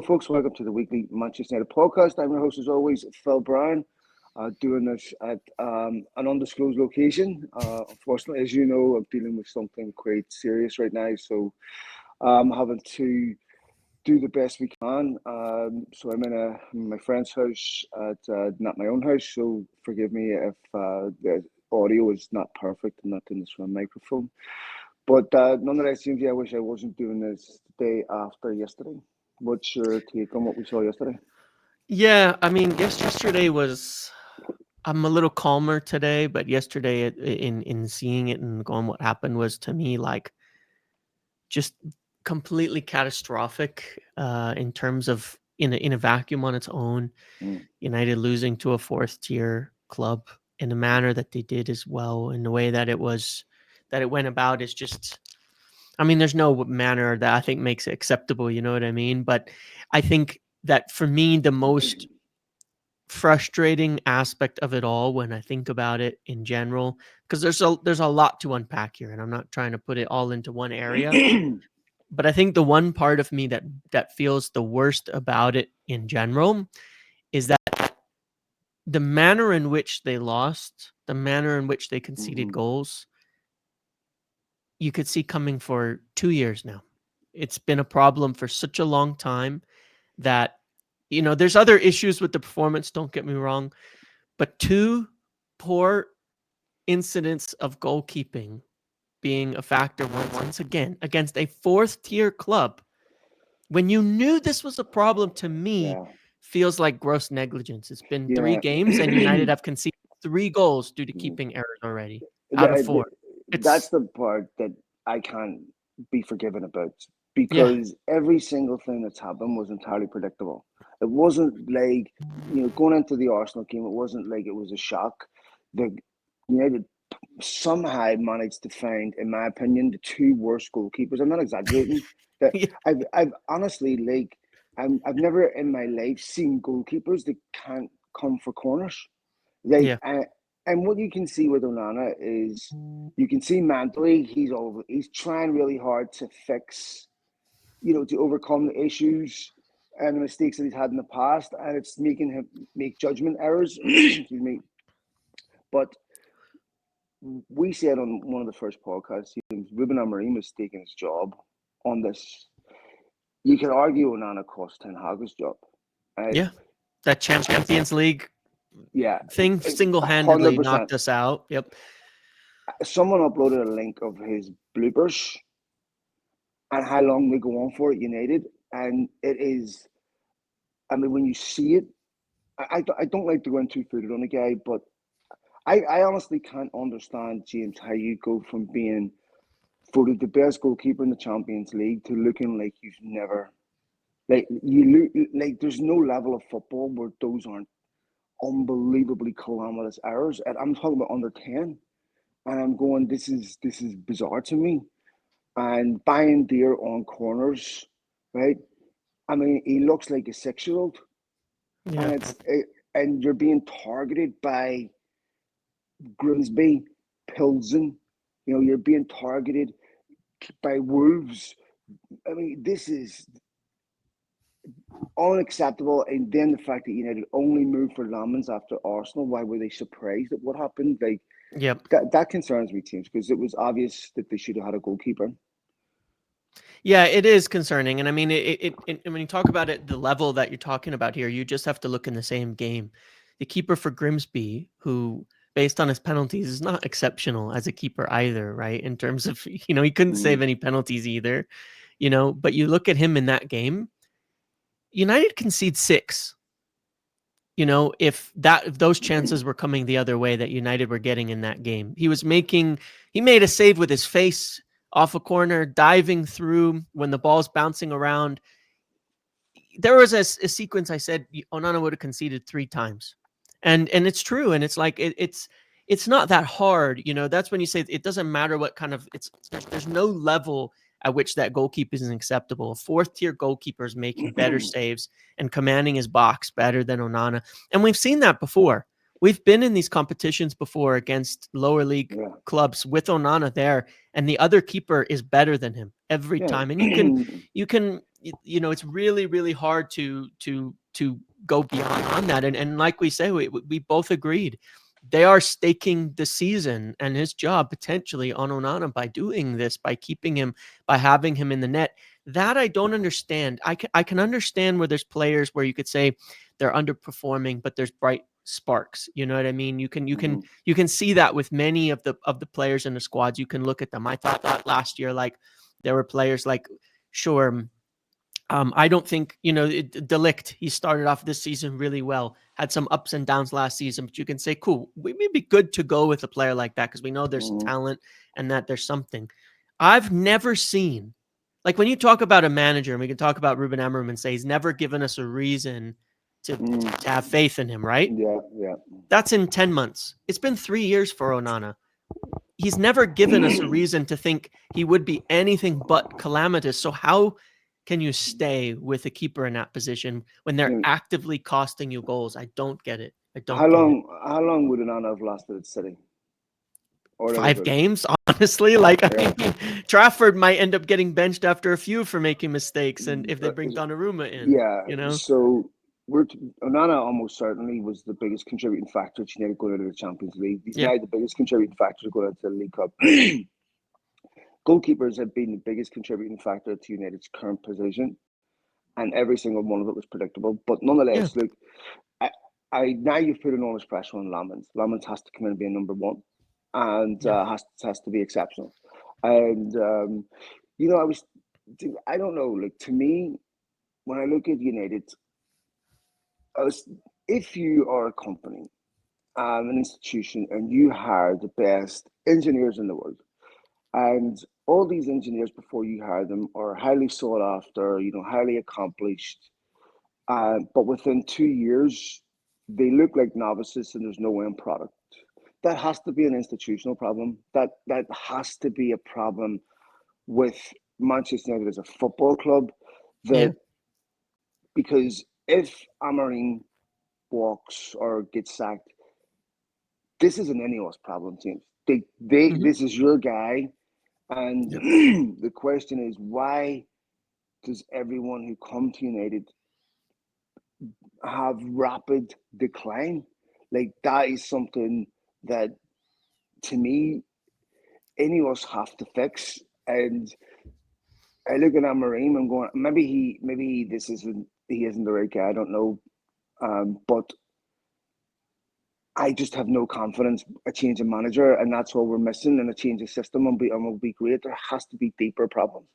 Hello, folks. Welcome to the weekly Manchester United podcast. I'm your host, as always, Phil Brown, doing this at an undisclosed location. Unfortunately, as you know, I'm dealing with something quite serious right now, so I'm having to do the best we can. So I'm in my friend's house, not my own house, so forgive me if the audio is not perfect. I'm not doing this from a microphone. But nonetheless, James, I wish I wasn't doing this the day after yesterday. What's your take on what we saw yesterday? Yeah, I mean, yesterday was. I'm a little calmer today, but yesterday, in seeing it and going, what happened was to me like just completely catastrophic. In terms of in a vacuum on its own, United losing to a fourth tier club in the manner that they did as well, in the way that it went about is just. I mean, there's no manner that I think makes it acceptable. You know what I mean? But I think that for me, the most frustrating aspect of it all, when I think about it in general, because there's a lot to unpack here, and I'm not trying to put it all into one area, but I think the one part of me that feels the worst about it in general is that the manner in which they lost, the manner in which they conceded goals, you could see coming for 2 years now. It's been a problem for such a long time that, there's other issues with the performance, don't get me wrong, but two poor incidents of goalkeeping being a factor once again against a fourth tier club, when you knew this was a problem, to me, feels like gross negligence. It's been 3 games and United have conceded 3 goals due to keeping errors already out of 4. That's the part that I can't be forgiven about, because every single thing that's happened was entirely predictable. It wasn't like, going into the Arsenal game, it wasn't like it was a shock. The United somehow managed to find, in my opinion, the 2 worst goalkeepers. I'm not exaggerating. That I've honestly, I've never in my life seen goalkeepers that can't come for corners. And what you can see with Onana is, you can see mentally he's trying really hard to fix, to overcome the issues and the mistakes that he's had in the past, and it's making him make judgment errors. Excuse me. But we said on one of the first podcasts, Ruben Amorim was taking his job on this. You could argue Onana cost Ten Hag's job. That Champions League thing single-handedly 100%. Knocked us out. Yep. Someone uploaded a link of his bloopers and how long they go on for at United, and it is, I mean, when you see it, I don't like to go into footed on a guy, but I honestly can't understand, James, how you go from being voted the best goalkeeper in the Champions League to looking like you've never, there's no level of football where those aren't unbelievably calamitous errors. And I'm talking about under 10, and I'm going, this is bizarre to me. And buying deer on corners, right? I mean, he looks like a 6-year-old, and you're being targeted by Grimsby, Pilsen. You're being targeted by Wolves. I mean, this is unacceptable. And then the fact that United only moved for Lamans after Arsenal, why were they surprised at what happened? That concerns me, teams, because it was obvious that they should have had a goalkeeper. Yeah, it is concerning. And I mean, when you talk about it, the level that you're talking about here, you just have to look in the same game. The keeper for Grimsby, who, based on his penalties, is not exceptional as a keeper either, right? In terms of, he couldn't save any penalties either, but you look at him in that game, United concede 6. If those chances were coming the other way that United were getting in that game, he made a save with his face off a corner, diving through when the ball's bouncing around. There was a sequence I said Onana would have conceded 3 times. And it's true. And it's like, it's not that hard. That's when you say it doesn't matter what kind of, there's no level at which that goalkeeper is acceptable. A 4th-tier goalkeeper is making better saves and commanding his box better than Onana. And we've seen that before. We've been in these competitions before against lower league clubs with Onana there, and the other keeper is better than him every time. And you can it's really, really hard to go beyond that. And like we say, we both agreed. They are staking the season and his job potentially on Onana by doing this, by keeping him, by having him in the net. That I don't understand. I can understand where there's players where you could say they're underperforming, but there's bright sparks. You know what I mean? You can see that with many of the players in the squads. You can look at them. I thought last year, like there were players like, sure, I don't think, De Ligt, he started off this season really well, had some ups and downs last season, but you can say, cool, we may be good to go with a player like that because we know there's talent and that there's something. I've never seen, like when you talk about a manager, and we can talk about Ruben Amorim and say he's never given us a reason to have faith in him, right? Yeah. That's in 10 months. It's been 3 years for Onana. He's never given us a reason to think he would be anything but calamitous. So how can you stay with a keeper in that position when they're actively costing you goals? I don't get it. How long would Onana have lasted at City? Or 5 games, honestly. Like, I mean, Trafford might end up getting benched after a few for making mistakes, and if they bring Donnarumma in, So Onana almost certainly was the biggest contributing factor to United going into the Champions League. He's now the biggest contributing factor to going into the League Cup. Goalkeepers have been the biggest contributing factor to United's current position, and every single one of it was predictable. But nonetheless, look, I now you've put enormous pressure on Lamans. Lamans has to come in and be a number one, and has to be exceptional. And I don't know. Like, to me, when I look at United, if you are a company, an institution, and you hire the best engineers in the world, and all these engineers before you hire them are highly sought after, highly accomplished, but within 2 years, they look like novices and there's no end product. That has to be an institutional problem. That has to be a problem with Manchester United as a football club. Because if Amorim walks or gets sacked, this is an Ineos problem, James. This is your guy. And the question is, why does everyone who come to United have rapid decline? Like, that is something that, to me, Ineos have to fix. And I look at Amorim and going, maybe he isn't the right guy. I don't know, but I just have no confidence a change of manager, and that's what we're missing. And a change of system will be great. There has to be deeper problems.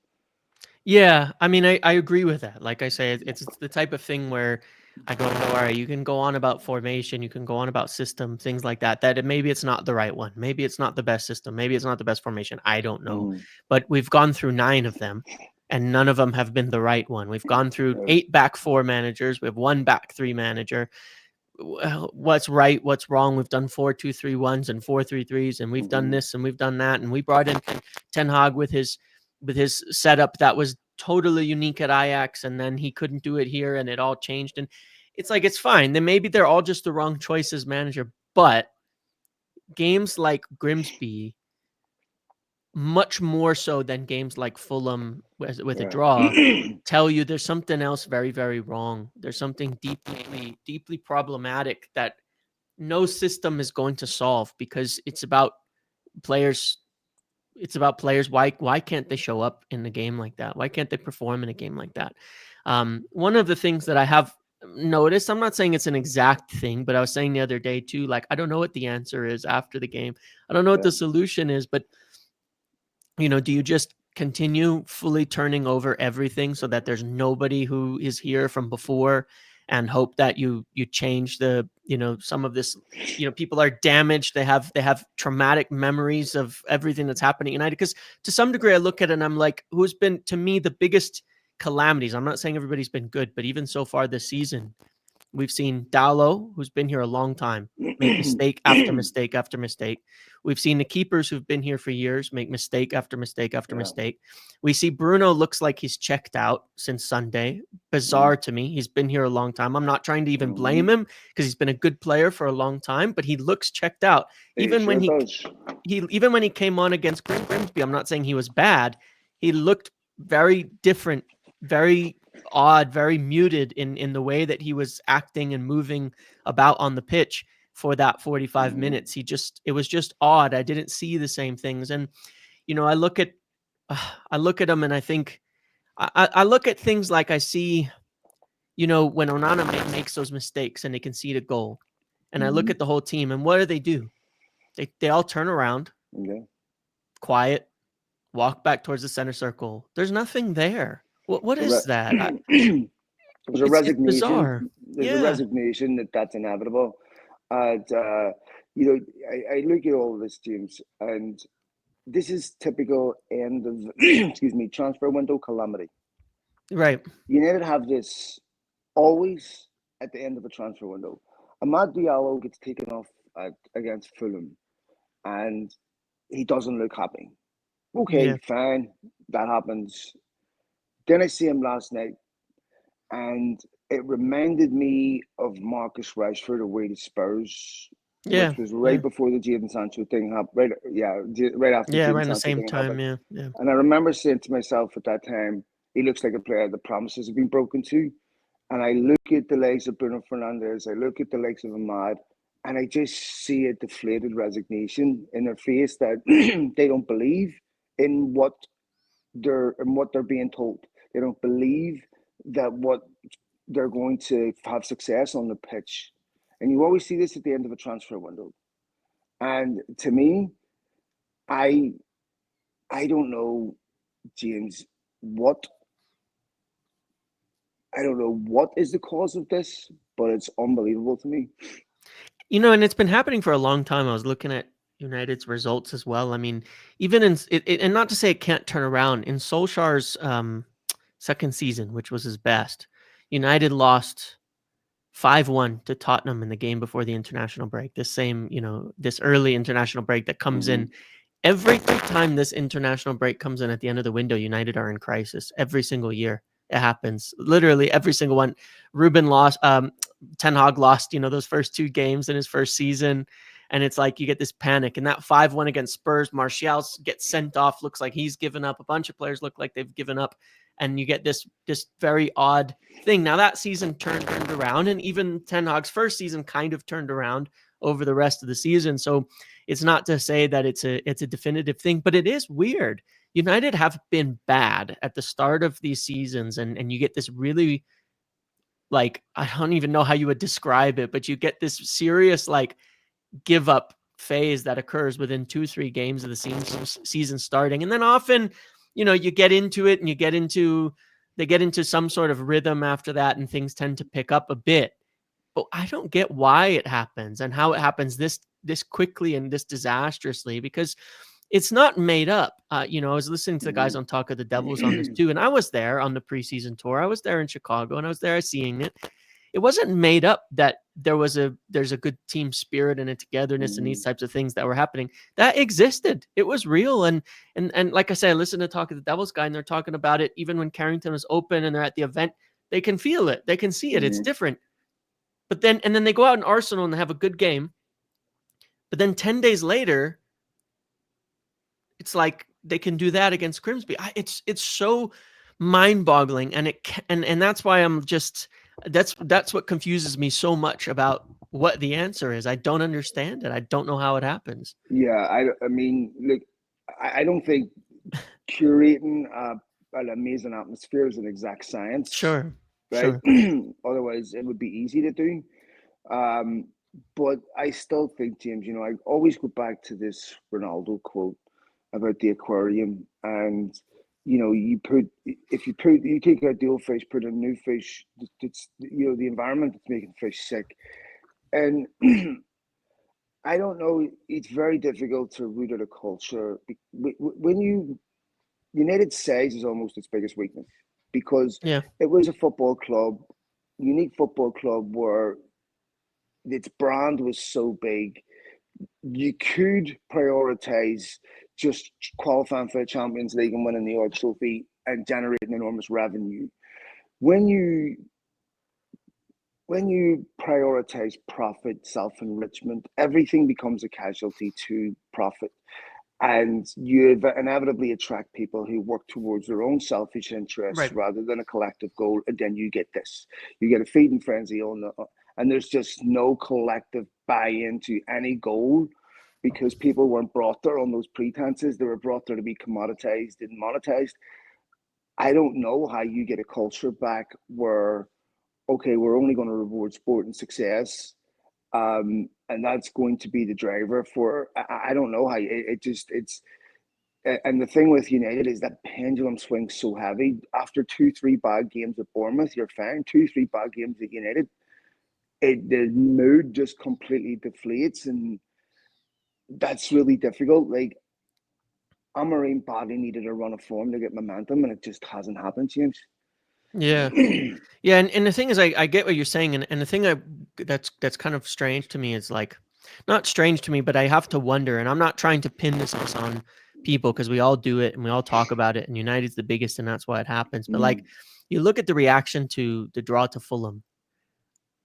Yeah, I mean, I agree with that. Like I say, it's the type of thing where I go, all right, you can go on about formation, you can go on about system, things like that. Maybe it's not the right one. Maybe it's not the best system. Maybe it's not the best formation. I don't know. But we've gone through 9 of them, and none of them have been the right one. We've gone through 8 back 4 managers. We have 1 back 3 manager. What's right, what's wrong? We've done 4-2-3-1s and 4-3-3s, and we've done this and we've done that, and we brought in Ten Hag with his setup that was totally unique at Ajax, and then he couldn't do it here, and it all changed. And it's like, it's fine. Then maybe they're all just the wrong choice as manager. But games like Grimsby, much more so than games like Fulham with a draw, tell you there's something else very, very wrong. There's something deeply, deeply problematic that no system is going to solve, because it's about players. It's about players. Why can't they show up in a game like that? Why can't they perform in a game like that? One of the things that I have noticed, I'm not saying it's an exact thing, but I was saying the other day too, like, I don't know what the answer is after the game. I don't know what the solution is, but do you just continue fully turning over everything so that there's nobody who is here from before, and hope that you change the, some of this, people are damaged. They have traumatic memories of everything that's happening at United. Because to some degree I look at it and I'm like, who's been, to me, the biggest calamities? I'm not saying everybody's been good, but even so far this season, we've seen Dallo, who's been here a long time, make mistake after mistake after mistake. We've seen the keepers who've been here for years make mistake after mistake after mistake. We see Bruno looks like he's checked out since Sunday. Bizarre to me. He's been here a long time. I'm not trying to even blame him, because he's been a good player for a long time, but he looks checked out. Even when he came on against Grimsby, I'm not saying he was bad. He looked very different, very odd, very muted in the way that he was acting and moving about on the pitch for that 45 minutes. It was just odd. I didn't see the same things. And, I look at him and I think, I look at things like I see, when Onana makes those mistakes and they concede a goal, and I look at the whole team and what do? They all turn around, quiet, walk back towards the center circle. There's nothing there. What is that? There's a It's resignation. bizarre. There's a resignation that's inevitable. And, I look at all this, James, and this is typical end of, transfer window calamity. Right. United have this always at the end of a transfer window. Amad Diallo gets taken off against Fulham, and he doesn't look happy. Okay, fine, that happens. Then I see him last night, and it reminded me of Marcus Rashford away to Spurs, which was right before the Jadon Sancho thing happened. Right after the Jadon Sancho thing happened. Yeah. And I remember saying to myself at that time, he looks like a player that promises have been broken to. And I look at the legs of Bruno Fernandes, I look at the legs of Ahmad, and I just see a deflated resignation in their face that they don't believe in what they're being told. They don't believe that what they're going to have success on the pitch. And you always see this at the end of a transfer window. And to me, I don't know, James, I don't know what is the cause of this, but it's unbelievable to me. And it's been happening for a long time. I was looking at United's results as well. I mean, even in it, and not to say it can't turn around, in Solskjaer's second season, which was his best, United lost 5-1 to Tottenham in the game before the international break. This early international break that comes in. Every time this international break comes in at the end of the window, United are in crisis every single year. It happens literally every single one. Ruben lost, Ten Hag lost, those first two games in his first season. And it's like you get this panic. And that 5-1 against Spurs, Martial gets sent off, looks like he's given up. A bunch of players look like they've given up. And you get this very odd thing. Now that season turned around, and even Ten Hag's first season kind of turned around over the rest of the season. So it's not to say that it's a definitive thing, but it is weird. United have been bad at the start of these seasons, and you get this really, like, I don't even know how you would describe it, but you get this serious, like, give up phase that occurs within 2-3 games of the season starting. And then often, you get into it and they get into some sort of rhythm after that, and things tend to pick up a bit. But I don't get why it happens and how it happens this quickly and this disastrously, because it's not made up. I was listening to the guys on Talk of the Devils on this too, and I was there on the preseason tour. I was there in Chicago, and I was there seeing it. It wasn't made up that there's a good team spirit and a togetherness and these types of things that were happening. That existed. It was real. And like I said, I listened to Talk of the Devils guy, and they're talking about it even when Carrington was open and they're at the event. They can feel it. They can see it. It's different. But then they go out in Arsenal and they have a good game. But then 10 days later, it's like they can do that against Grimsby. It's so mind-boggling, and and that's why I'm just that's what confuses me so much about what the answer is. I don't understand it. I don't know how it happens. Yeah, I mean, look, I don't think curating an amazing atmosphere is an exact science. Sure. Right. Sure. Otherwise, it would be easy to do. But I still think, James, I always go back to this Ronaldo quote about the aquarium, and you take out the old fish, put in new fish. It's the environment that's making fish sick, and I don't know. It's very difficult to root out a culture when United's size is almost its biggest weakness, because it was a football club, unique football club where its brand was so big. You could prioritize just qualifying for the Champions League and winning the odd trophy and generating enormous revenue. When you prioritize profit, self-enrichment, everything becomes a casualty to profit. And you inevitably attract people who work towards their own selfish interests Right. rather than a collective goal. And then you get this. You get a feeding frenzy and there's just no collective buy-in to any goal because people weren't brought there on those pretenses. They were brought there to be commoditized and monetized. I don't know how you get a culture back where, okay, we're only going to reward sport and success. And that's going to be the driver for. I don't know how it's. And the thing with United is that pendulum swings so heavy. After 2-3 bad games at Bournemouth, you're fine. 2-3 bad games at United, the mood just completely deflates, and that's really difficult. Like Amorim badly needed a run of form to get momentum, and it just hasn't happened, James. Yeah. Yeah, and the thing is, I get what you're saying, and the thing that's kind of strange to me is like, not strange to me, but I have to wonder, and I'm not trying to pin this on people because we all do it and we all talk about it, and United's the biggest, and that's why it happens. But like, you look at the reaction to the draw to Fulham.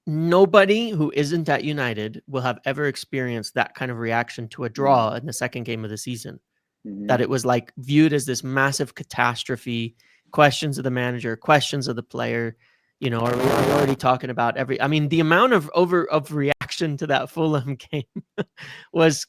Nobody who isn't at United will have ever experienced that kind of reaction to a draw in the second game of the season. That it was like viewed as this massive catastrophe, questions of the manager, questions of the player. You know, are we already talking about I mean, the amount of reaction to that Fulham game was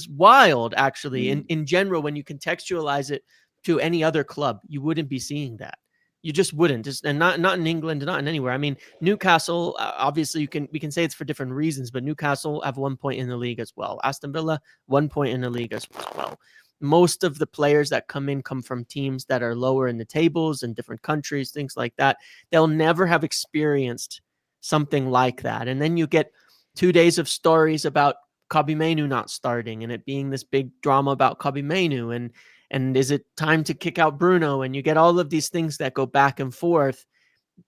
wild, actually. In general, when you contextualize it to any other club, you wouldn't be seeing that. You just wouldn't. And not in England, not in anywhere. I mean, Newcastle, obviously we can say it's for different reasons, but Newcastle have 1 point in the league as well. Aston Villa, 1 point in the league as well. Most of the players that come from teams that are lower in the tables in different countries, things like that. They'll never have experienced something like that. And then you get 2 days of stories about Kobbie Mainoo not starting and it being this big drama about Kobbie Mainoo and is it time to kick out Bruno? And you get all of these things that go back and forth.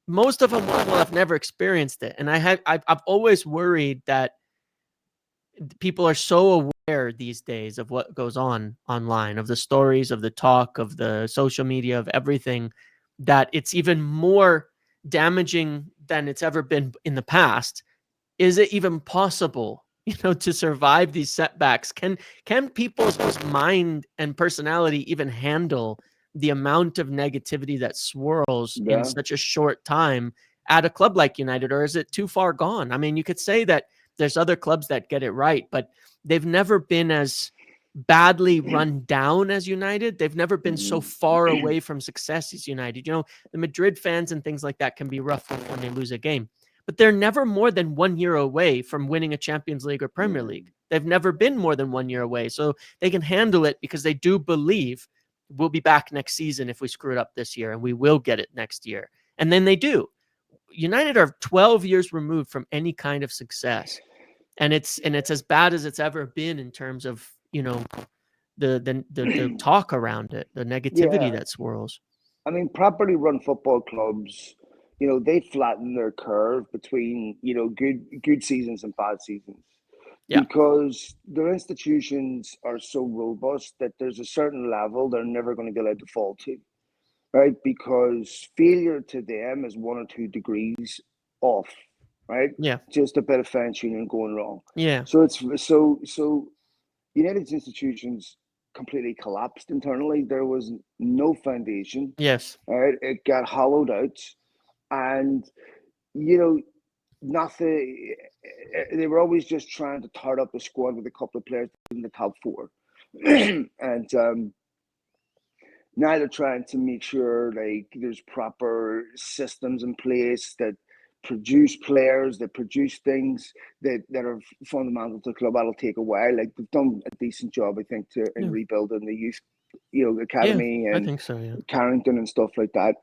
Most of them will have never experienced it. And I've always worried that people are so aware these days of what goes on online, of the stories, of the talk, of the social media, of everything, that it's even more damaging than it's ever been in the past. Is it even possible, to survive these setbacks? Can people's mind and personality even handle the amount of negativity that swirls in such a short time at a club like United, or is it too far gone? I mean, you could say that there's other clubs that get it right, but they've never been as badly run down as United. They've never been so far away from success as United. The Madrid fans and things like that can be rough when they lose a game, but they're never more than 1 year away from winning a Champions League or Premier League. They've never been more than 1 year away. So they can handle it because they do believe we'll be back next season if we screw it up this year, and we will get it next year. And then they do. United are 12 years removed from any kind of success. And it's as bad as it's ever been in terms of, the talk around it, the negativity that swirls. I mean, properly run football clubs, they flatten their curve between, good seasons and bad seasons. Yeah. Because their institutions are so robust that there's a certain level they're never going to be allowed to fall to, right? Because failure to them is 1 or 2 degrees off, right? Yeah. Just a bit of fine tuning going wrong. Yeah. So it's so United's institutions completely collapsed internally. There was no foundation. Yes. Right? It got hollowed out, and nothing. They were always just trying to tart up a squad with a couple of players in the top 4, and now they're trying to make sure like there's proper systems in place that produce players, that produce things that are fundamental to the club. That'll take a while. Like they've done a decent job, I think, in rebuilding the youth, academy I and think so, yeah. Carrington and stuff like that.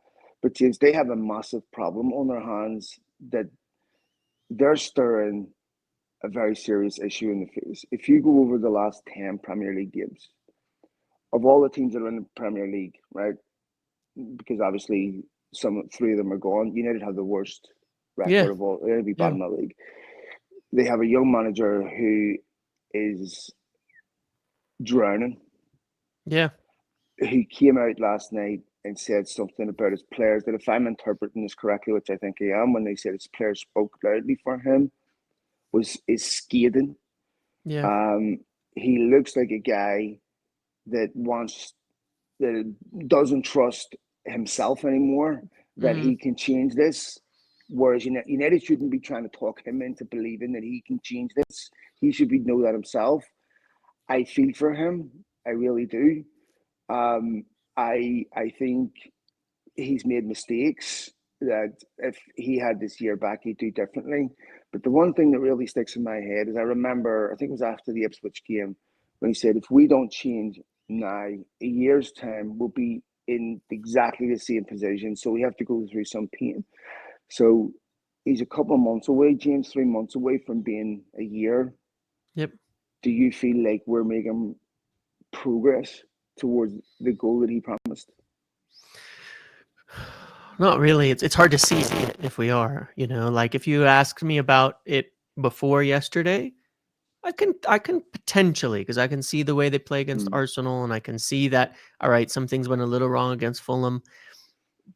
But James, they have a massive problem on their hands that they're stirring a very serious issue in the face. If you go over the last 10 Premier League games, of all the teams that are in the Premier League, right? Because obviously 3 of them are gone. United have the worst record of all. They'll be bottom of the league. They have a young manager who is drowning. Yeah. Who came out last night and said something about his players that, if I'm interpreting this correctly, which I think I am, when they said his players spoke loudly for him, is scathing. Yeah. He looks like a guy that doesn't trust himself anymore, that Mm, he can change this. Whereas United shouldn't be trying to talk him into believing that he can change this. He should know that himself. I feel for him. I really do. Um, I think he's made mistakes that if he had this year back, he'd do differently. But the one thing that really sticks in my head is I remember, I think it was after the Ipswich game, when he said, if we don't change now, a year's time, we'll be in exactly the same position. So we have to go through some pain. So he's a couple of months away, James, 3 months away from being a year. yep. Do you feel like we're making progress towards the goal that he promised? Not really. It's hard to see it if we are, like if you asked me about it before yesterday, I can potentially, because I can see the way they play against Mm. Arsenal, and I can see that, all right, some things went a little wrong against Fulham,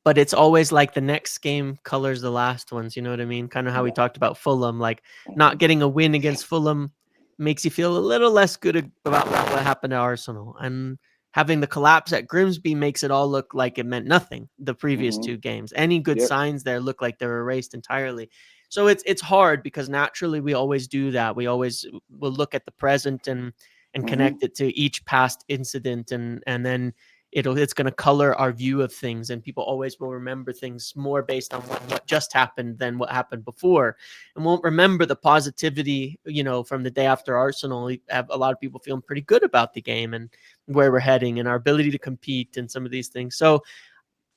but it's always like the next game colors the last ones. You know what I mean? Kind of how we Yeah. talked about Fulham, like not Mhm. getting a win against Fulham makes you feel a little less good about what happened to Arsenal, and having the collapse at Grimsby makes it all look like it meant nothing the previous Mhm. two games. Any good Yep. signs there look like they're erased entirely. So it's hard because naturally we always do that. We always will look at the present and Mhm. connect it to each past incident, and then it's going to color our view of things, and people always will remember things more based on what just happened than what happened before, and won't remember the positivity from the day after Arsenal. We have a lot of people feeling pretty good about the game and where we're heading and our ability to compete and some of these things. So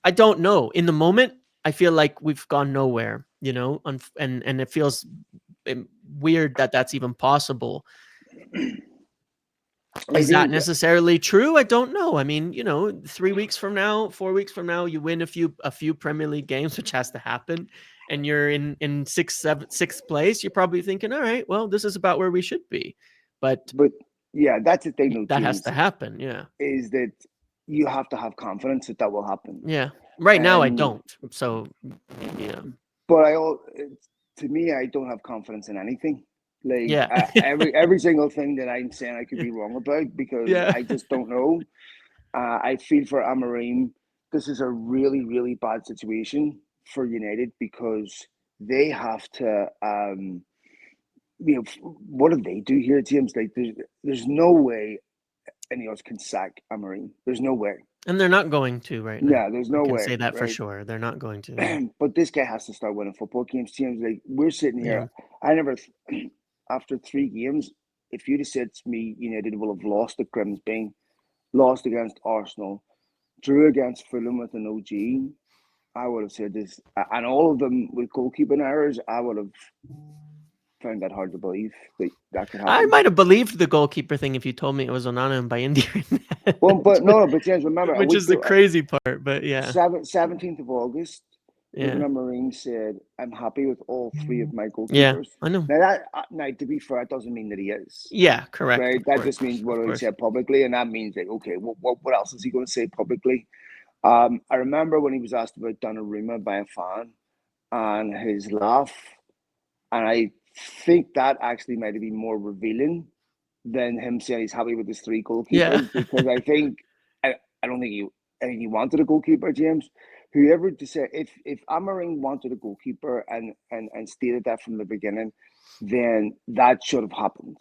I don't know. In the moment, I feel like we've gone nowhere, and it feels weird that that's even possible. I Is that think necessarily true? I don't know. I mean, 3 weeks from now, 4 weeks from now, you win a few Premier League games, which has to happen, and you're in sixth place. You're probably thinking, all right, well, this is about where we should be, but but yeah, that's the thing, though, that has to James, happen. Yeah, is that you have to have confidence that will happen. yeah. Right now, I And don't. So, yeah, but to me, I don't have confidence in anything. Like yeah, every single thing that I'm saying, I could be wrong about because yeah. I just don't know. I feel for Amorim. This is a really, really bad situation for United because they have to. What do they do here, James? Like, there's no way any of us can sack Amorim. There's no way. And they're not going to right now. Yeah, there's I no can say way, that for right? sure. They're not going to. Yeah, But this guy has to start winning football games, James. Like, we're sitting yeah. here. I never, after 3 games, if you'd have said to me, United will have lost at Grimsby, lost against Arsenal, drew against Fulham with an OG, I would have said this, and all of them with goalkeeping errors, I would have found that hard to believe that that could I happen. might have believed the goalkeeper thing if you told me it was Onana and by India, Well, but no, but James, remember, a which week is the to crazy part. But yeah, 17th of August, Ruben yeah, Amorim said, "I'm happy with all three of my yeah. goalkeepers." I know. Now, to be fair, that doesn't mean that he is Yeah, correct. right. Of That course, just means of what he course. said publicly, and that means like, okay, what else is he going to say publicly? I remember when he was asked about Donnarumma by a fan and his laugh, and I think that actually might have been more revealing than him saying he's happy with his three Yeah, goalkeepers because I don't think he wanted a goalkeeper, James. Whoever to say if Amorim wanted a goalkeeper and stated that from the beginning, then that should have happened.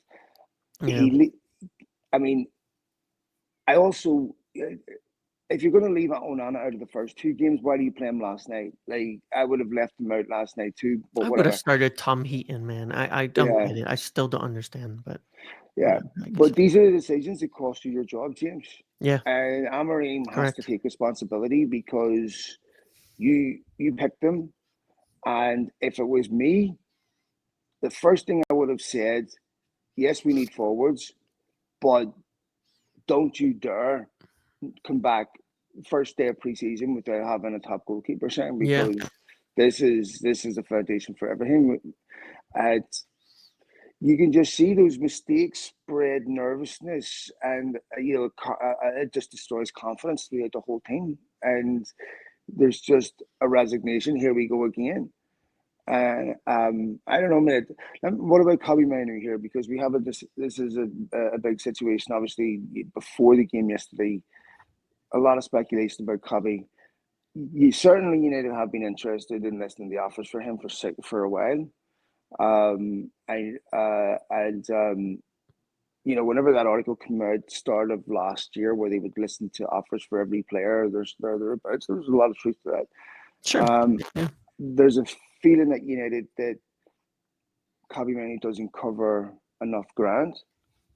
yeah. He, I mean, I also if you're going to leave Onana out of the first 2 games, why do you play him last night? Like I would have left him out last night too, but I would have whatever. started Tom Heaton, man. I don't Yeah, get it. I still don't understand, but yeah. whatever. I guess But these are the decisions that cost you your job, James. yeah, And Amorim has to correct. take responsibility because you picked them. And if it was me, the first thing I would have said, yes, we need forwards, but don't you dare come back first day of preseason without having a top goalkeeper saying Yeah, because this is the foundation for everything. It's, you can just see those mistakes spread nervousness, and it just destroys confidence throughout the whole team. And there's just a resignation. Here we go again. And I don't know, mate. What about Kobbie Mainoo here? Because we have this is a big situation. Obviously, before the game yesterday, a lot of speculation about Kobbie. Certainly, United have been interested in listening to the offers for him for a while. Whenever that article came out, start of last year, where they would listen to offers for every player, thereabouts. There's a lot of truth to that. Sure. Yeah. There's a feeling that United that Kobbie Mainoo doesn't cover enough ground.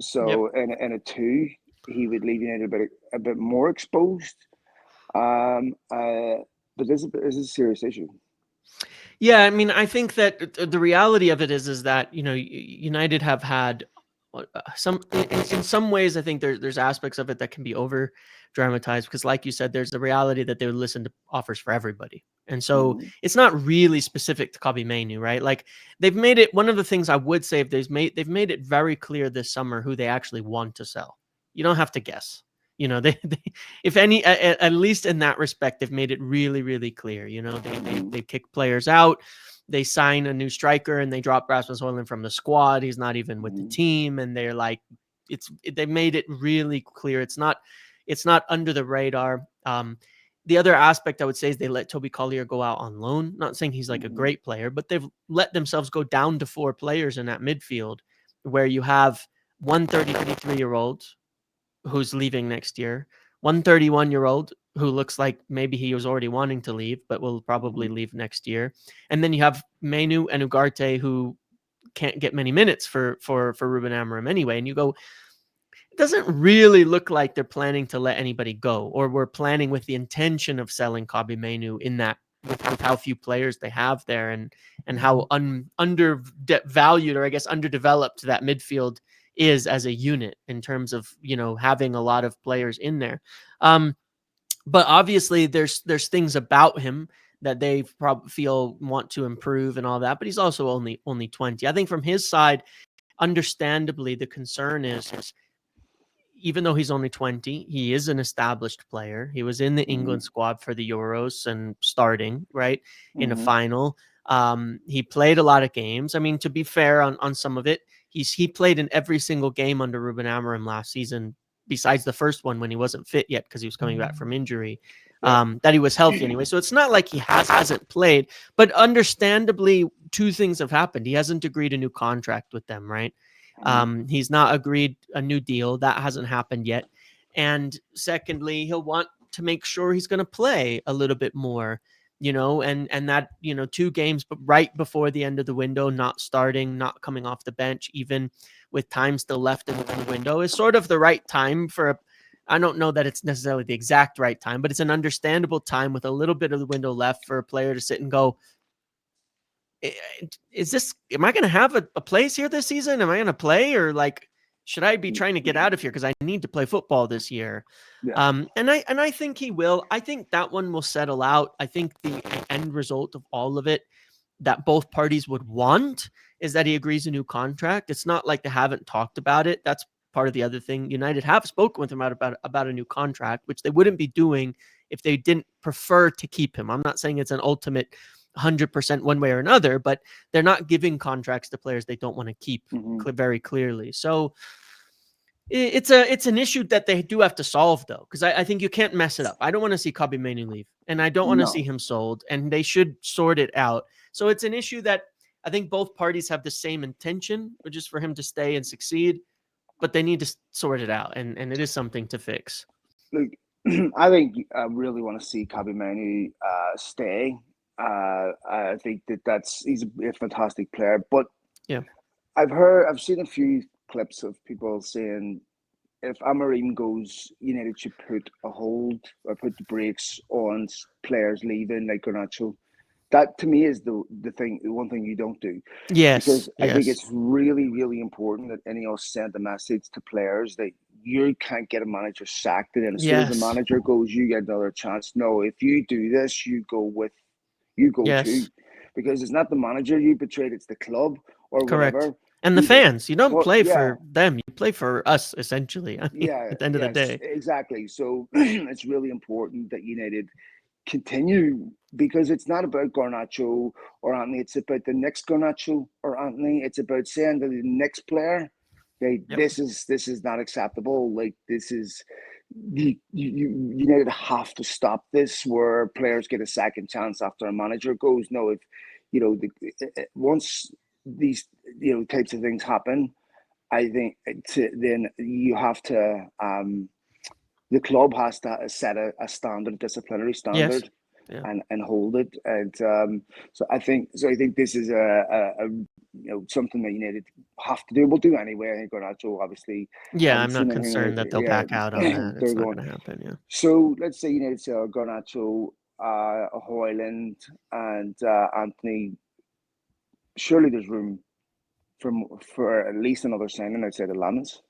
So in a two, he would leave United a bit more exposed. But this is a serious issue. Yeah, I mean, I think that the reality of it is that United have had some in some ways. I think there's aspects of it that can be over dramatized because, like you said, there's the reality that they would listen to offers for everybody, and so it's not really specific to Kobbie Mainoo, right? Like they've made it. One of the things I would say, if they've made it very clear this summer who they actually want to sell. You don't have to guess. They if any, at least in that respect, they've made it really, really clear. They kick players out, they sign a new striker, and they drop Rasmus Højlund from the squad. He's not even with the team, and they're like, they made it really clear. It's not under the radar. The other aspect I would say is they let Toby Collier go out on loan. Not saying he's like a great player, but they've let themselves go down to 4 players in that midfield, where you have one 33-year-old who's leaving next year, one 31-year-old who looks like maybe he was already wanting to leave, but will probably leave next year. And then you have Mainoo and Ugarte, who can't get many minutes for Ruben Amorim anyway. And you go, it doesn't really look like they're planning to let anybody go, or we're planning with the intention of selling Kobbie Mainoo in that with how few players they have there and how undervalued, or I guess underdeveloped, that midfield is as a unit in terms of having a lot of players in there. But obviously there's things about him that they probably want to improve and all that, but he's also only 20. I think from his side, understandably, the concern is even though he's only 20, he is an established player. He was in the England squad for the Euros and starting right in a final. He played a lot of games. I mean, to be fair on some of it, he played in every single game under Ruben Amorim last season, besides the first one when he wasn't fit yet because he was coming back from injury. That he was healthy anyway. So it's not like he hasn't played, but understandably, 2 things have happened. He hasn't agreed a new contract with them, right? He's not agreed a new deal. That hasn't happened yet. And secondly, he'll want to make sure he's going to play a little bit more, and that, 2 games, but right before the end of the window, not starting, not coming off the bench, even with time still left in the window, is sort of the right time for I don't know that it's necessarily the exact right time, but it's an understandable time with a little bit of the window left for a player to sit and go, am I going to have a place here this season? Am I going to play, or like, should I be trying to get out of here because I need to play football this year? And I think he will. I think that one will settle out. I think the end result of all of it that both parties would want is that he agrees a new contract. It's not like they haven't talked about it. That's part of the other thing. United have spoken with him about a new contract, which they wouldn't be doing if they didn't prefer to keep him. I'm not saying it's an ultimate 100% one way or another, but they're not giving contracts to players they don't want to keep very clearly. So it's an issue that they do have to solve, though, because I think you can't mess it up. I don't want to see Kobbie Mainoo leave, and I don't want to see him sold, and they should sort it out. So it's an issue that I think both parties have the same intention, which is for him to stay and succeed, but they need to sort it out, and it is something to fix. Look, I think I really want to see Kobbie Mainoo stay. I think he's a fantastic player, but I've seen a few clips of people saying if Amorim goes, United should put a hold or put the brakes on players leaving, like Garnacho. That to me is the one thing you don't do. Yes, because I think it's really, really important that NEL send a message to players that you can't get a manager sacked, and then as soon as the manager goes, you get another chance. No, if you do this, you go too, because it's not the manager you betrayed; it's the club or whatever. And the fans. You don't play for them; you play for us, essentially. At the end of the day, exactly. So it's really important that United continue, because it's not about Garnacho or Anthony. It's about the next Garnacho or Anthony. It's about saying to the next player, "Okay, Yep. this is not acceptable. Like, this is you United have to stop this, where players get a second chance after a manager goes. No, if once these types of things happen, I think then you have to." The club has to set a standard, a disciplinary Yes. standard, Yeah. and hold it. And so I think this is a something that United have to do. We'll do anyway. I think Garnacho, obviously, Yeah, haven't I'm not seen anything. concerned that they'll back out on Yeah, that. they're It's not going. going to happen. Yeah. So let's say United sell Garnacho, Hoyland, and Anthony. Surely there's room for at least another signing outside of Lamens.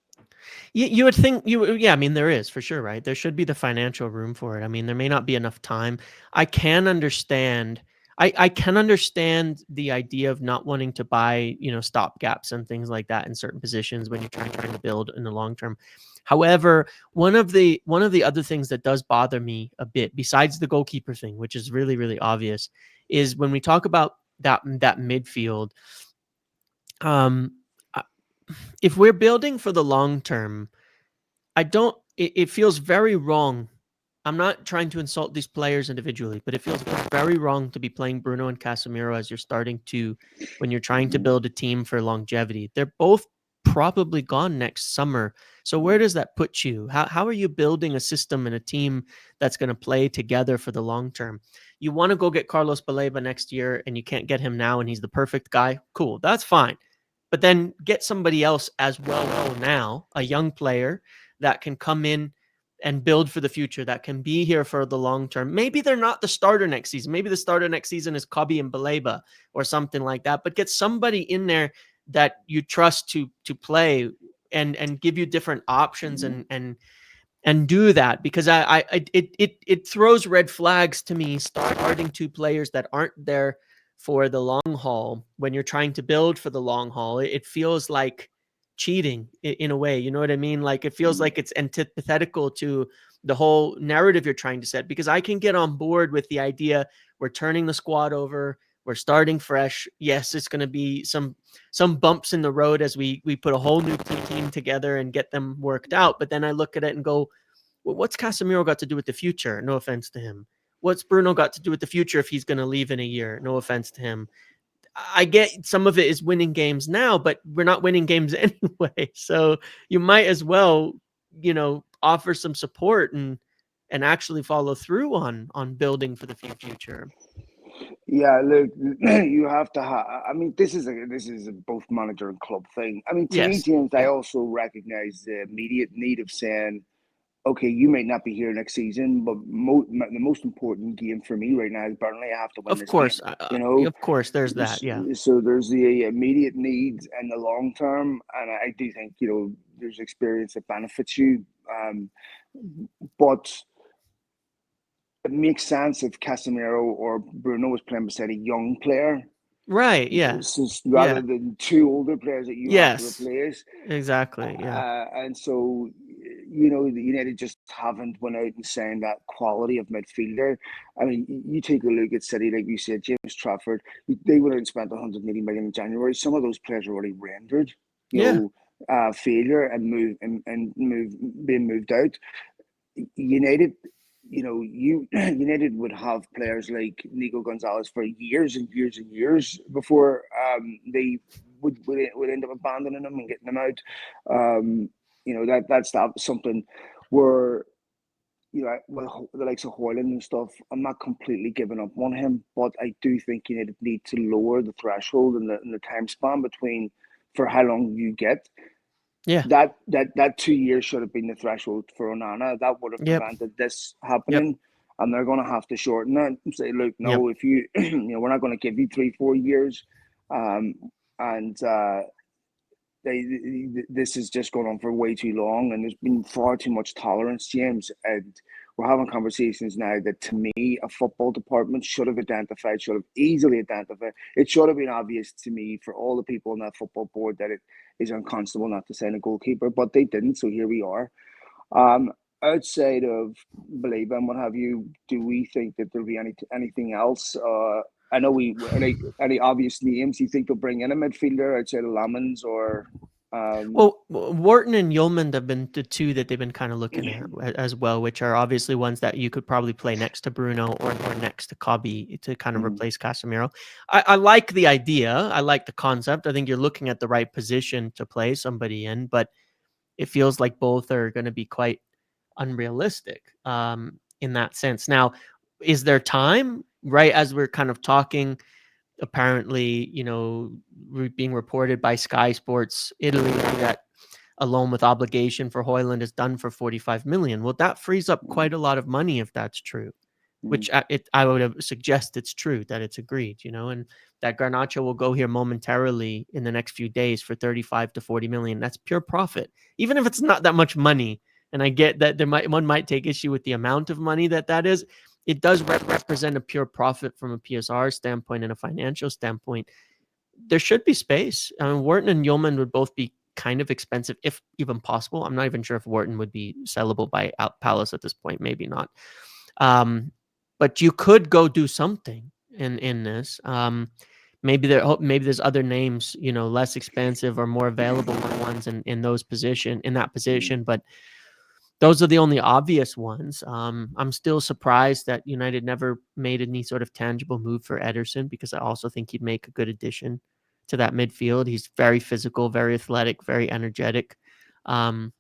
You would think yeah, I mean, there is for sure, right? There should be the financial room for it. I mean, there may not be enough time. I can understand. I can understand the idea of not wanting to buy, stop gaps and things like that in certain positions when you're trying to build in the long term. However, one of the other things that does bother me a bit, besides the goalkeeper thing, which is really, really obvious, is when we talk about that midfield. Um, if we're building for the long term, it feels very wrong. I'm not trying to insult these players individually, but it feels very wrong to be playing Bruno and Casemiro as you're starting to, when you're trying to build a team for longevity. They're both probably gone next summer. So where does that put you? How are you building a system and a team that's going to play together for the long term? You want to go get Carlos Baleba next year and you can't get him now and he's the perfect guy. Cool. That's fine. But then get somebody else as well now, a young player that can come in and build for the future, that can be here for the long term. Maybe they're not the starter next season. Maybe the starter next season is Kobbie and Baleba or something like that. But get somebody in there that you trust to play and give you different options and do that, because it throws red flags to me starting two players that aren't there for the long haul when you're trying to build for the long haul. It feels like cheating in a way, you know what I mean? Like, it feels like it's antithetical to the whole narrative you're trying to set, because I can get on board with the idea we're turning the squad over, we're starting fresh. Yes, it's going to be some bumps in the road as we put a whole new team together and get them worked out. But then I look at it and go, well, what's Casemiro got to do with the future? No offense to him. What's Bruno got to do with the future if he's going to leave in a year? No offense to him. I get some of it is winning games now, but we're not winning games anyway. So you might as well, offer some support and actually follow through on building for the future. Yeah, look, you have to have. I mean, this is a both manager and club thing. I mean, to me, Yes. James, I Yeah. also recognize the immediate need of saying, okay, you might not be here next season, but the most important game for me right now is Burnley. I have to win Of this game. course. Of course, there's that. Yeah. So there's the immediate needs and the long term, and I do think there's experience that benefits you, but it makes sense if Casemiro or Bruno was playing beside a young player, Right. Yeah. so Yeah. rather than two older players that you have to Yes. replace. Exactly. Yeah. And so, the United just haven't went out and signed that quality of midfielder. I mean, you take a look at City, like you said, James Trafford, they would have spent 180 million in January. Some of those players are already rendered, Yeah. failure and being moved out. United, United would have players like Nico Gonzalez for years and years and years before they would end up abandoning them and getting them out. That's something where with the likes of Hoyland and stuff, I'm not completely giving up on him, but I do think United need to lower the threshold and the time span between for how long you get. Yeah. That 2 years should have been the threshold for Onana. That would have Yep. prevented this Yep. happening, and they're going to have to shorten that and say, look, Yep. no, if you, we're not going to give you 3-4 years, and this is just going on for way too long, and there's been far too much tolerance, James, and we're having conversations now that, to me, a football department should have easily identified. It should have been obvious to me for all the people on that football board that it is unconscionable not to sign a goalkeeper, but they didn't, so here we are. outside of Believe and what have you, do we think that there'll be anything else? I know we any obvious names you think they'll bring in a midfielder outside of Lamans or Well, Wharton and Yeoman have been the two that they've been kind of looking at as well, which are obviously ones that you could probably play next to Bruno or next to Kobbie to kind of replace Casemiro. I like the idea. I like the concept. I think you're looking at the right position to play somebody in, but it feels like both are going to be quite unrealistic in that sense. Now, is there time? Right as we're kind of talking, apparently, being reported by Sky Sports Italy that a loan with obligation for Højlund is done for 45 million. Well, that frees up quite a lot of money if that's true, which I would suggest it's true, that it's agreed, and that Garnacho will go here momentarily in the next few days for 35 to 40 million. That's pure profit, even if it's not that much money. And I get that one might take issue with the amount of money that is. It does represent a pure profit from a PSR standpoint and a financial standpoint. There should be space. I mean, Wharton and Yeoman would both be kind of expensive, if even possible. I'm not even sure if Wharton would be sellable by Palace at this point. Maybe not. But you could go do something in this. Maybe there's other names, less expensive or more available ones in that position. But those are the only obvious ones. I'm still surprised that United never made any sort of tangible move for Ederson, because I also think he'd make a good addition to that midfield. He's very physical, very athletic, very energetic. And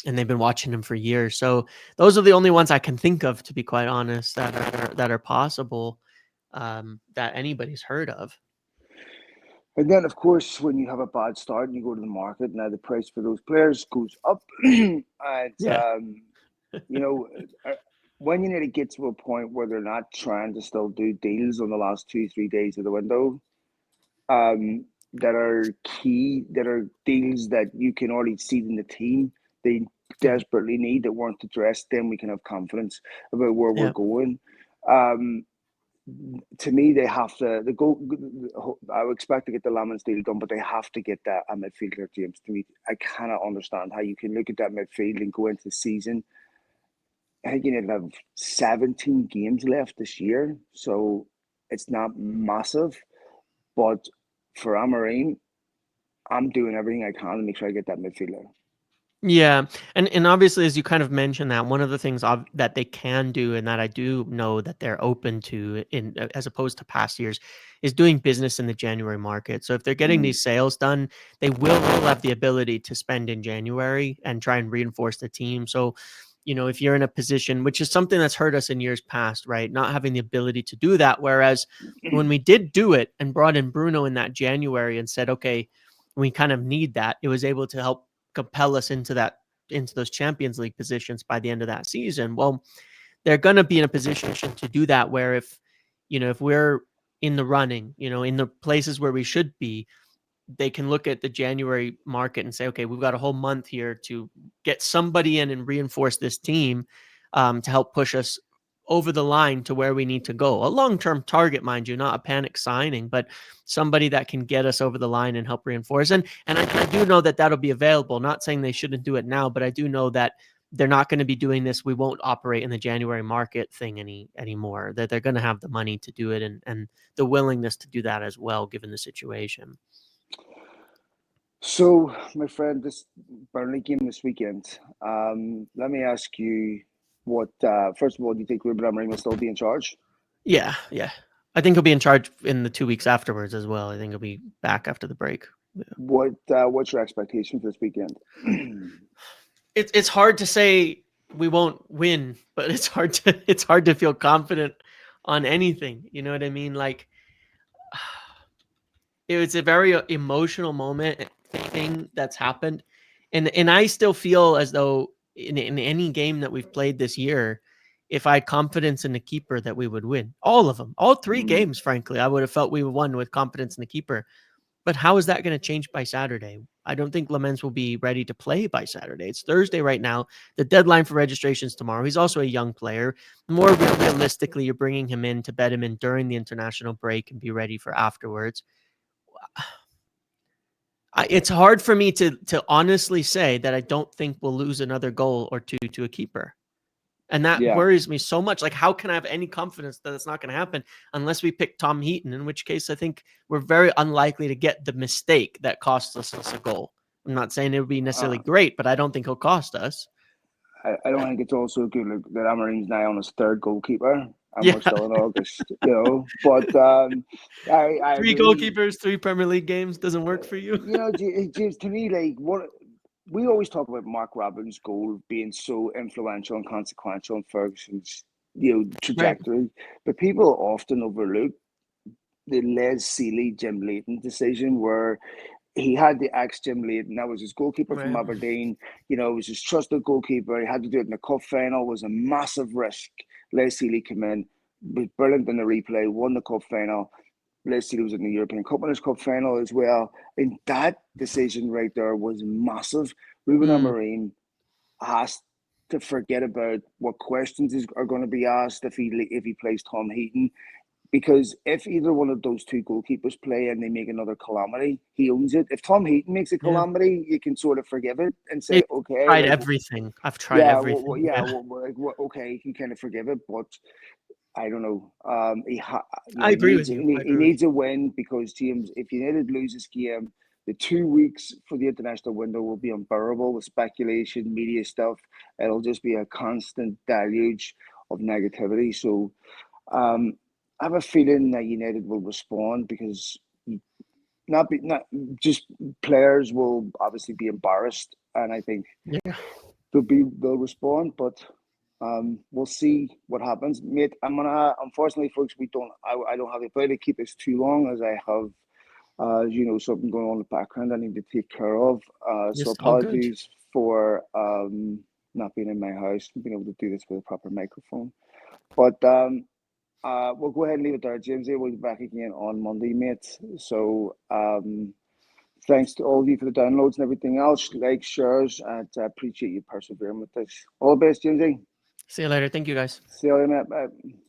they've been watching him for years. So those are the only ones I can think of, to be quite honest, that are possible, that anybody's heard of. And then, of course, when you have a bad start and you go to the market, now the price for those players goes up. And, Yeah. When United get to a point where they're not trying to still do deals on the last 2-3 days of the window, that are key, that are deals that you can already see in the team, they desperately need, that weren't addressed, then we can have confidence about where we're going. To me, they have to go. I would expect to get the Lamans deal done, but they have to get that a midfielder, James. To me, I cannot understand how you can look at that midfield and go into the season. I think you need to have 17 games left this year, so it's not massive. But for Amorim, I'm doing everything I can to make sure I get that midfielder. Yeah, and obviously, as you kind of mentioned, that one of the things that they can do, and that I do know that they're open to, as opposed to past years, is doing business in the January market. So if they're getting these sales done, they will have the ability to spend in January and try and reinforce the team. So, if you're in a position, which is something that's hurt us in years past, right, not having the ability to do that. Whereas when we did do it and brought in Bruno in that January and said, okay, we kind of need that, it was able to help compel us into those Champions League positions by the end of that season. Well, they're going to be in a position to do that, where if we're in the running, in the places where we should be, they can look at the January market and say, okay, we've got a whole month here to get somebody in and reinforce this team, to help push us over the line to where we need to go. A long-term target, mind you, not a panic signing, but somebody that can get us over the line and help reinforce. And I do know that that'll be available. Not saying they shouldn't do it now, but I do know that they're not going to be doing this. We won't operate in the January market thing anymore. That they're going to have the money to do it, and the willingness to do that as well, given the situation. So, my friend, this Burnley game this weekend, let me ask you what, first of all, do you think Ruben Amorim will still be in charge? Yeah. I think he'll be in charge in the 2 weeks afterwards as well. I think he'll be back after the break. Yeah. What's your expectation for this weekend? It's hard to say we won't win, but it's hard to feel confident on anything. You know what I mean? Like, it was a very emotional moment thing that's happened, and I still feel as though in any game that we've played this year, if I had confidence in the keeper, that we would win all of them, all 3 games. Frankly, I would have felt we won with confidence in the keeper. But how is that going to change by Saturday? I don't think Lamens will be ready to play by Saturday. It's Thursday right now. The deadline for registration is tomorrow. He's also a young player. More realistically, you're bringing him in to bed him in during the international break and be ready for afterwards. It's hard for me to honestly say that I don't think we'll lose another goal or two to a keeper. And that Yeah. worries me so much. Like, how can I have any confidence that it's not going to happen unless we pick Tom Heaton, in which case I think we're very unlikely to get the mistake that costs us a goal. I'm not saying it would be necessarily great, but I don't think he'll cost us. I don't think it's also good that Amorim's now on his third goalkeeper, and Yeah. we're still in August, But I 3 agree. goalkeepers, 3 Premier League games doesn't work for you. James, to me, like what we always talk about Mark Robin's goal being so influential and consequential in Ferguson's Right. trajectory, but people often overlook the Les Sealy Jim Leighton decision where he had the ex Jim Leighton. That was his goalkeeper from Right. Aberdeen. It was his trusted goalkeeper. He had to do it in the cup final. It was a massive risk. Les Sealy came in, was brilliant in the replay, won the cup final. Les Sealy was in the European Cup Winners' Cup final as well. And that decision right there was massive. Ruben Amorim has to forget about what questions are going to be asked if he plays Tom Heaton. Because if either one of those two goalkeepers play and they make another calamity, he owns it. If Tom Heaton makes a Yeah. calamity, you can sort of forgive it and say, They've okay, tried like, everything. I've tried yeah, everything. okay, you can kind of forgive it, but I don't know. I He agree needs with you. I he agree with needs a win because James, if United loses game, the 2 weeks for the international window will be unbearable with speculation, media stuff. It'll just be a constant deluge of negativity. So um, I have a feeling that United will respond because not just players will obviously be embarrassed, and I think you. Yeah. they'll respond, but we'll see what happens, mate. Unfortunately, folks, I don't have the ability to keep this too long as I have something going on in the background I need to take care of. So It's all good. apologies for not being in my house and being able to do this with a proper microphone. But we'll go ahead and leave it there, James. We'll be back again on Monday, mate. So thanks to all of you for the downloads and everything else, likes, shares, and I appreciate you persevering with this. All the best, Jamesy. See you later. Thank you, guys. See you later, mate. Bye.